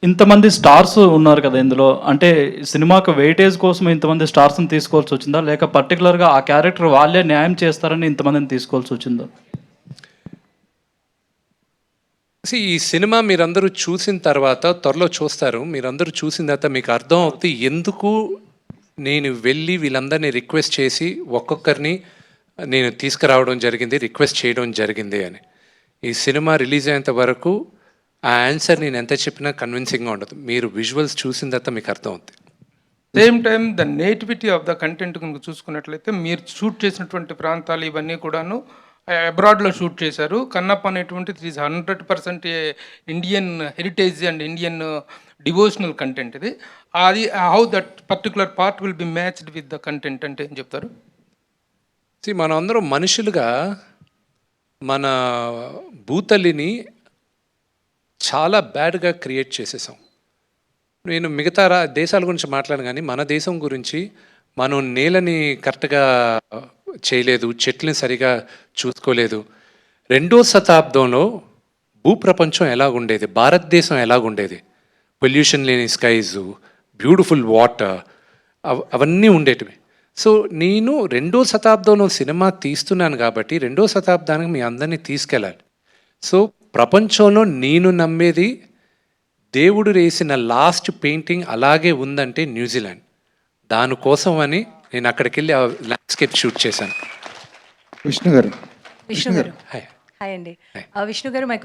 ఇంతమంది స్టార్స్ ఉన్నారు కదా ఇందులో. అంటే సినిమాకు వెయిటేజ్ కోసం ఇంతమంది స్టార్స్‌ని తీసుకోవాల్సి వచ్చిందా? లేక పర్టిక్యులర్‌గా ఆ క్యారెక్టర్ వాళ్ళే న్యాయం చేస్తారని ఇంతమందిని తీసుకోవాల్సి వచ్చిందా? ఈ సినిమా మీరందరూ చూసిన తర్వాత త్వరలో చూస్తారు. మీరందరూ చూసిన తర్వాత మీకు అర్థం అవుతుంది ఎందుకు నేను వెళ్ళి వీళ్ళందరినీ రిక్వెస్ట్ చేసి ఒక్కొక్కరిని నేను తీసుకురావడం జరిగింది, రిక్వెస్ట్ చేయడం జరిగింది అని. ఈ సినిమా రిలీజ్ అయ్యేంత వరకు ఆ ఆన్సర్ నేను ఎంత చెప్పినా కన్విన్సింగ్గా ఉండదు. మీరు విజువల్స్ చూసిన తర్వాత మీకు అర్థం అవుతుంది. Same time the nativity of the content కనుక చూసుకున్నట్లయితే మీరు షూట్ చేసినటువంటి ప్రాంతాలు ఇవన్నీ కూడాను అబ్రాడ్లో షూట్ చేశారు. కన్నప్ప అనేటువంటిది is 100% Indian heritage and Indian devotional content ఇది. అది how that particular part will be matched with the content అంటే ఏం చెప్తారు? మనం అందరం మనుషులుగా మన భూతల్లిని చాలా బ్యాడ్గా క్రియేట్ చేసేసాం. నేను మిగతా దేశాల గురించి మాట్లాడను కానీ మన దేశం గురించి మనం నేలని కరెక్ట్గా చేయలేదు, చెట్లని సరిగా చూసుకోలేదు. 2వ శతాబ్దంలో భూప్రపంచం ఎలాగుండేది, భారతదేశం ఎలాగుండేది, పొల్యూషన్ లేని స్కైజు, బ్యూటిఫుల్ వాటర్, అవన్నీ ఉండేటివి. సో నేను 2వ శతాబ్దంలో సినిమా తీస్తున్నాను కాబట్టి 2వ శతాబ్దానికి మీ అందరినీ తీసుకెళ్ళాలి. సో ప్రపంచంలో నేను నమ్మేది దేవుడు వేసిన లాస్ట్ పెయింటింగ్ అలాగే ఉందంటే న్యూజిలాండ్. దానికోసం అని నేను అక్కడికి వెళ్ళి ఆ ల్యాండ్స్కేప్ షూట్ చేశాను. విష్ణు గారు విష్ణు గారు హాయ్. హాయ్ అండి. హాయ్. విష్ణు గారు, మై